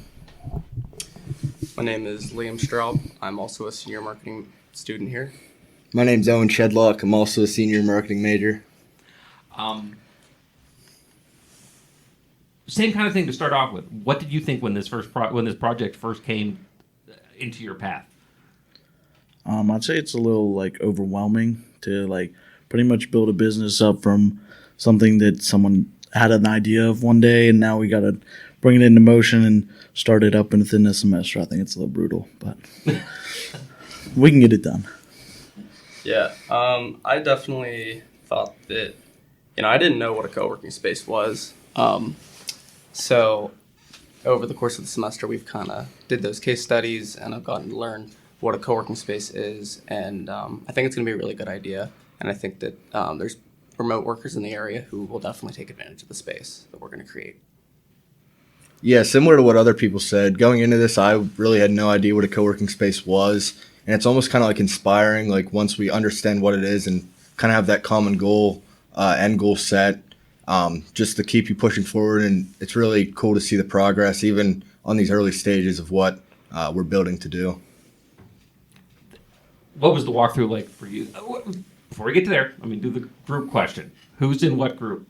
My name is Liam Straub. I'm also a senior marketing student here. My name's Owen Shedlock. I'm also a senior marketing major. Same kind of thing to start off with. What did you think when this project first came into your path? I'd say it's a little overwhelming to pretty much build a business up from something that someone had an idea of one day, and now we got to bring it into motion and start it up within a semester. I think it's a little brutal, but we can get it done. Yeah, I definitely thought that, I didn't know what a co-working space was. So over the course of the semester, we've kind of did those case studies, and I've gotten to learn what a co-working space is, and I think it's going to be a really good idea, and I think that there's remote workers in the area who will definitely take advantage of the space that we're going to create. Yeah, similar to what other people said, going into this, I really had no idea what a co-working space was, and it's almost kind of inspiring, once we understand what it is and kind of have that common goal, end goal set, just to keep you pushing forward, and it's really cool to see the progress, even on these early stages of what we're building to do. What was the walkthrough like for you? Before we get to there, do the group question. Who's in what group?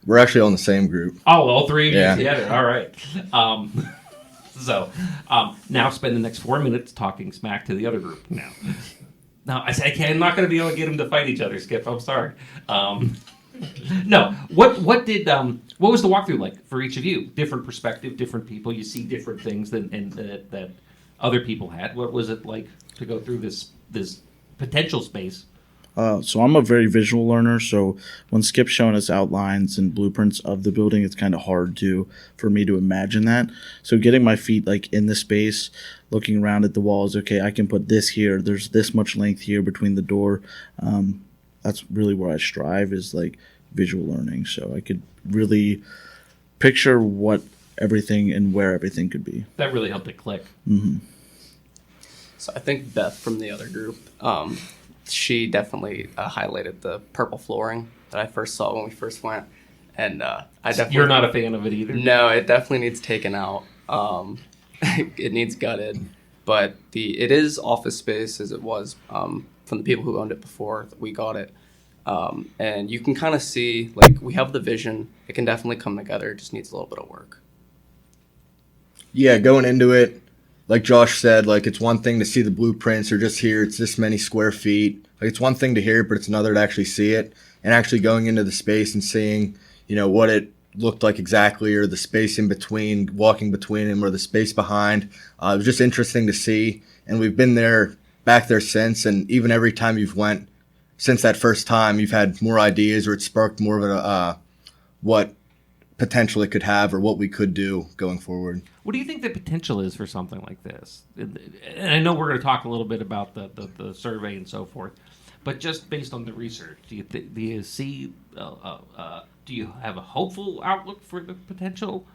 We're actually on the same group. Oh, all three of you together. All right. So now spend the next 4 minutes talking smack to the other group now. No, I'm not going to be able to get them to fight each other, Skip. I'm sorry. No. What was the walkthrough like for each of you? Different perspective, different people. You see different things that other people had. What was it like to go through this potential space? So I'm a very visual learner. So when Skip's showing us outlines and blueprints of the building, it's kind of hard for me to imagine that. So getting my feet like in the space, looking around at the walls. Okay, I can put this here. There's this much length here between the door. That's really where I strive, is like visual learning. So I could really picture what everything and where everything could be. That really helped it click. Mm-hmm. So I think Beth from the other group, she definitely highlighted the purple flooring that I first saw when we first went. And I definitely... You're not a fan of it either? No, it definitely needs taken out. It needs gutted. But it is office space as it was from the people who owned it before we got it. And you can kind of see, like, we have the vision. It can definitely come together. It just needs a little bit of work. Yeah, going into it, like Josh said, like, it's one thing to see the blueprints or just hear it's this many square feet. Like, it's one thing to hear it, but it's another to actually see it. And actually going into the space and seeing, what it looked like exactly, or the space in between, walking between them, or the space behind. It was just interesting to see. And we've been back there since. And even every time you've went since that first time, you've had more ideas, or it sparked more of what potential it could have, or what we could do going forward. What do you think the potential is for something like this? And I know we're going to talk a little bit about the survey and so forth, but just based on the research, do you see? Do you have a hopeful outlook for the potential?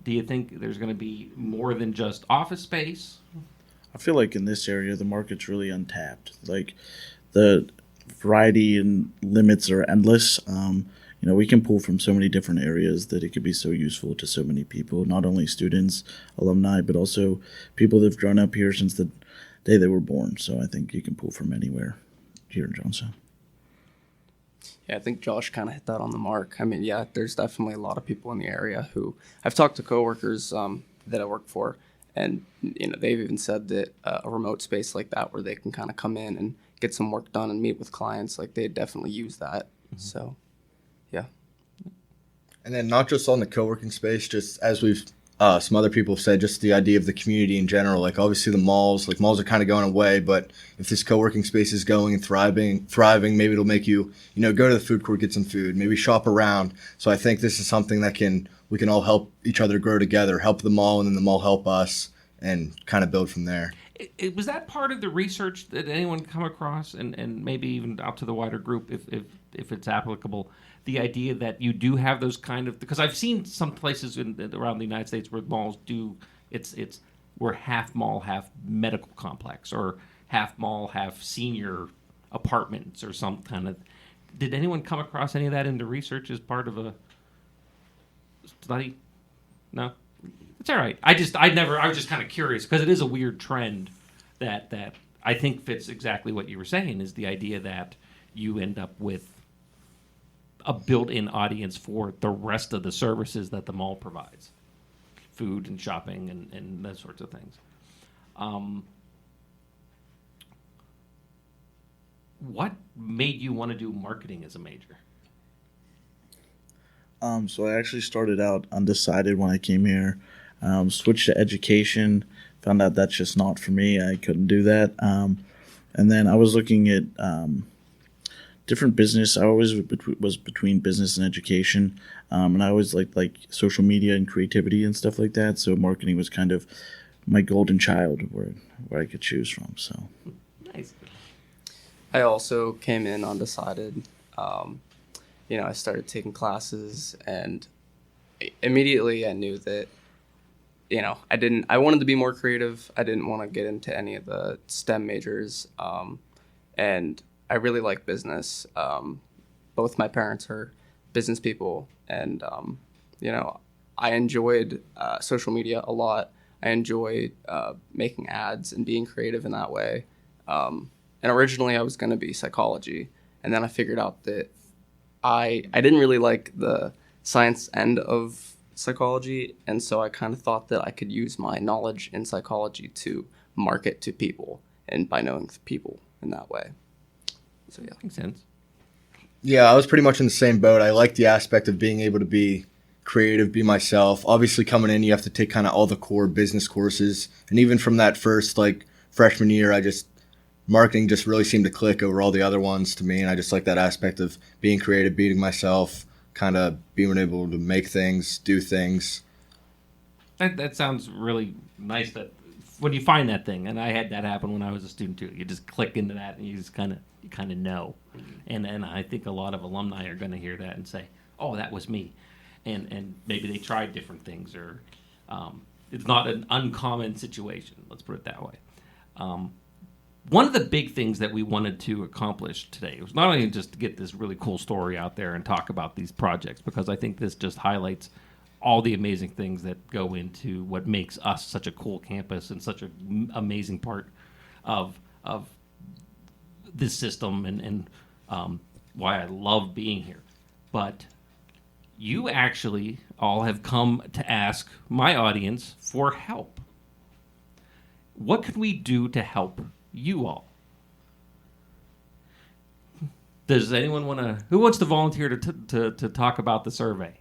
Do you think there's going to be more than just office space? I feel like in this area, the market's really untapped. Like, the variety and limits are endless. We can pull from so many different areas that it could be so useful to so many people, not only students, alumni, but also people that have grown up here since the day they were born. So I think you can pull from anywhere here in Johnstown. Yeah, I think Josh kind of hit that on the mark. I mean, yeah, there's definitely a lot of people in the area who I've talked to coworkers that I work for, and they've even said that a remote space like that where they can kind of come in and get some work done and meet with clients, like they definitely use that. Mm-hmm. So, yeah. And then not just on the co-working space, just as we've some other people have said, just the idea of the community in general. Like, obviously the malls are kind of going away, but if this co-working space is going and thriving, maybe it'll make you, go to the food court, get some food, maybe shop around. So I think this is something that we can all help each other grow together, help the mall, and then the mall help us, and kind of build from there. Was that part of the research that anyone come across, and maybe even out to the wider group, if it's applicable, the idea that you do have those kind of, because I've seen some places around the United States where malls do, we're half mall, half medical complex, or half mall, half senior apartments, or some kind of. Did anyone come across any of that in the research as part of a study? No, it's all right. I was just kind of curious, because it is a weird trend that I think fits exactly what you were saying, is the idea that you end up with a built-in audience for the rest of the services that the mall provides, food and shopping and those sorts of things. What made you want to do marketing as a major? So I actually started out undecided when I came here, switched to education, found out that's just not for me. I couldn't do that. And then I was looking at different business. I always was between business and education, and I always liked like social media and creativity and stuff like that. So marketing was kind of my golden child, where I could choose from. So nice. I also came in undecided. I started taking classes, and immediately I knew that I wanted to be more creative. I didn't want to get into any of the STEM majors, and I really like business. Both my parents are business people, and I enjoyed social media a lot. I enjoy making ads and being creative in that way. And originally I was going to be psychology, and then I figured out that I didn't really like the science end of psychology, and so I kind of thought that I could use my knowledge in psychology to market to people, and by knowing people in that way. So yeah, makes sense. Yeah, I was pretty much in the same boat. I like the aspect of being able to be creative, be myself. Obviously, coming in, you have to take kind of all the core business courses, and even from that first freshman year, marketing just really seemed to click over all the other ones to me, and I just like that aspect of being creative, being myself, kind of being able to make things, do things. That sounds really nice. That when you find that thing, and I had that happen when I was a student too. You just click into that, and you just kind of know. And I think a lot of alumni are going to hear that and say, "Oh, that was me," and maybe they tried different things, or it's not an uncommon situation. Let's put it that way. One of the big things that we wanted to accomplish today was not only just to get this really cool story out there and talk about these projects, because I think this just highlights all the amazing things that go into what makes us such a cool campus and such an amazing part of this system and why I love being here. But you actually all have come to ask my audience for help. What could we do to help you all? Does anyone want to? Who wants to volunteer to talk about the survey?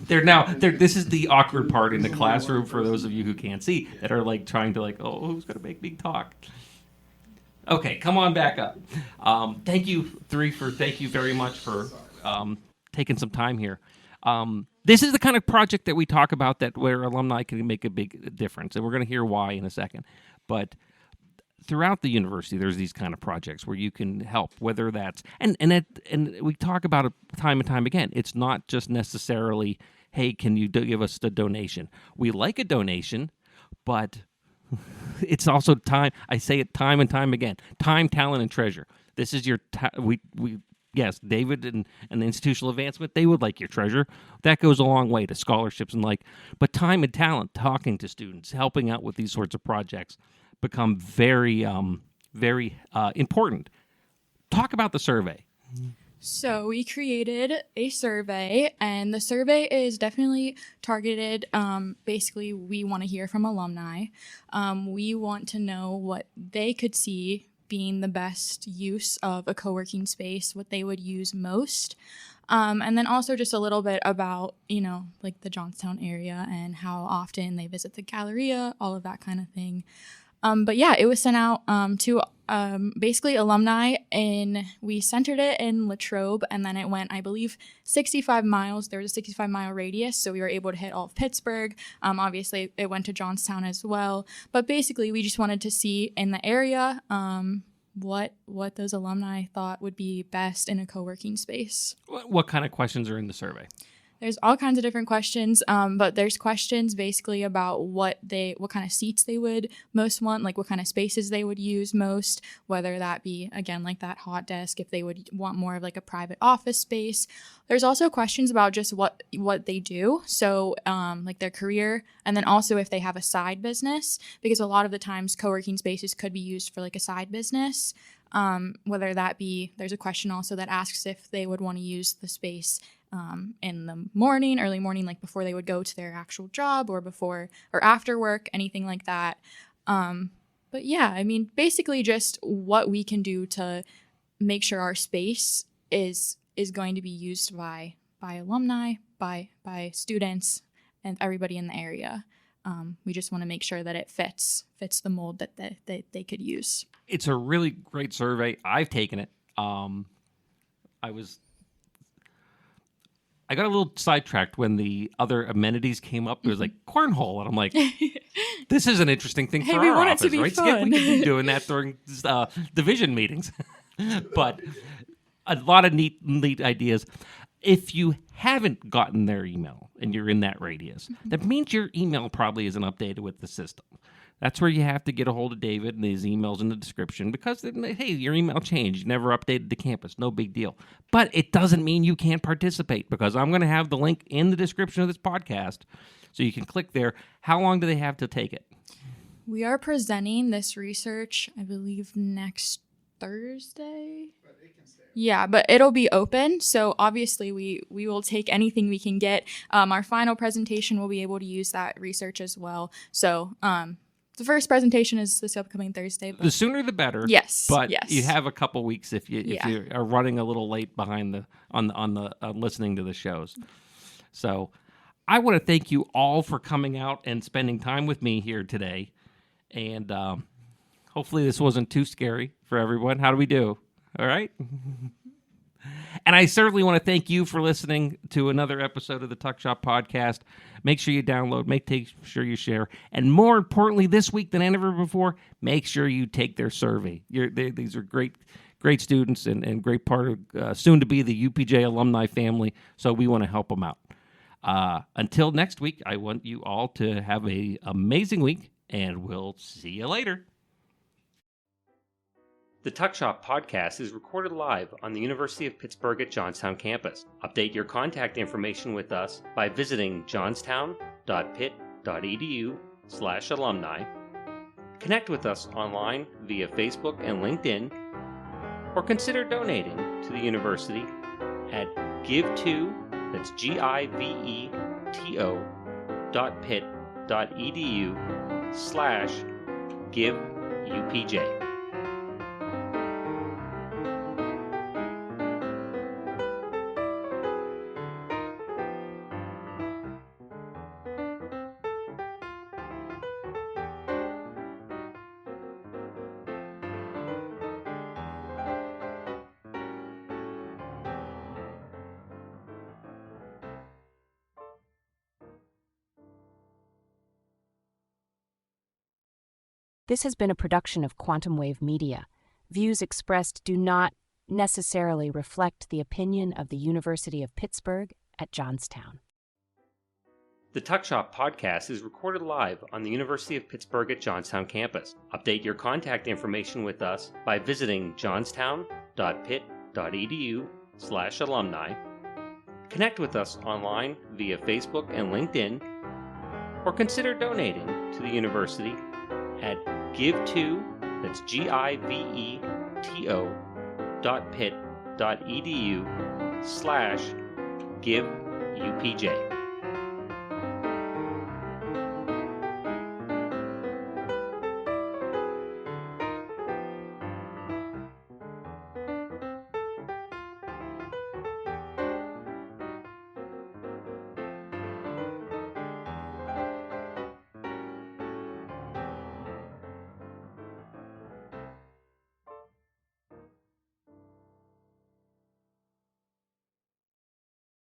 This is the awkward part in the classroom for those of you who can't see that are trying to oh, who's going to make me talk? Okay, come on back up. Thank you very much for taking some time here. This is the kind of project that we talk about where alumni can make a big difference, and we're going to hear why in a second. But throughout the university, there's these kind of projects where you can help, whether that's and we talk about it time and time again. It's not just necessarily, hey, can you give us a donation? We like a donation, but it's also time. I say it time and time again: time, talent, and treasure. This is your Yes, David and the institutional advancement, they would like your treasure. That goes a long way to scholarships and but time and talent, talking to students, helping out with these sorts of projects become very, very important. Talk about the survey. So we created a survey, and the survey is definitely targeted. Basically, we want to hear from alumni. We want to know what they could see being the best use of a co-working space, what they would use most. And then also just a little bit about, the Johnstown area and how often they visit the Galleria, all of that kind of thing. But yeah, it was sent out to basically alumni, and we centered it in Latrobe, and then it went, I believe, 65 miles. There was a 65-mile radius, so we were able to hit all of Pittsburgh. Obviously, it went to Johnstown as well. But basically, we just wanted to see in the area what those alumni thought would be best in a co-working space. What kind of questions are in the survey? There's all kinds of different questions, but there's questions basically about what kind of seats they would most want, what kind of spaces they would use most, whether that be, again, that hot desk, if they would want more of a private office space. There's also questions about just what they do, so their career, and then also if they have a side business, because a lot of the times co-working spaces could be used for a side business. Whether that be, there's a question also that asks if they would want to use the space in the morning, early morning, before they would go to their actual job, or before or after work, anything like that. But yeah, I mean, basically just what we can do to make sure our space is going to be used by alumni, by students, and everybody in the area. We just want to make sure that it fits the mold that they could use. It's a really great survey. I've taken it. I got a little sidetracked when the other amenities came up. It was cornhole, and I'm like, this is an interesting thing for our office, right? Skip, we could be doing that during division meetings. But a lot of neat ideas. If you haven't gotten their email and you're in that radius, that means your email probably isn't updated with the system. That's where you have to get a hold of David, and his email's in the description, because, hey, your email changed. You never updated the campus. No big deal. But it doesn't mean you can't participate, because I'm going to have the link in the description of this podcast, so you can click there. How long do they have to take it? We are presenting this research, I believe, next Thursday. Yeah, but it'll be open, so obviously we will take anything we can get. Our final presentation will be able to use that research as well. So The first presentation is this upcoming Thursday. The sooner the better. Yes. But yes. you have a couple weeks if you are running a little late behind on listening to the shows. So I want to thank you all for coming out and spending time with me here today. And hopefully this wasn't too scary for everyone. How do we do? All right? And I certainly want to thank you for listening to another episode of the Tuck Shop Podcast. Make sure you download, make sure you share, and more importantly, this week than ever before, make sure you take their survey. These are great students and great part of soon to be the UPJ alumni family, so we want to help them out. Until next week, I want you all to have an amazing week, and we'll see you later. The Tuck Shop Podcast is recorded live on the University of Pittsburgh at Johnstown campus. Update your contact information with us by visiting johnstown.pitt.edu/alumni. Connect with us online via Facebook and LinkedIn, or consider donating to the university at give2, that's giveto.pitt.edu/giveupj. This has been a production of Quantum Wave Media. Views expressed do not necessarily reflect the opinion of the University of Pittsburgh at Johnstown. The Tuck Shop Podcast is recorded live on the University of Pittsburgh at Johnstown campus. Update your contact information with us by visiting johnstown.pitt.edu/alumni. Connect with us online via Facebook and LinkedIn, or consider donating to the university at give2, that's giveto.pitt.edu/giveupj.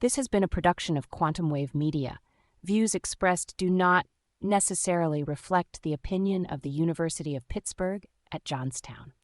This has been a production of Quantum Wave Media. Views expressed do not necessarily reflect the opinion of the University of Pittsburgh at Johnstown.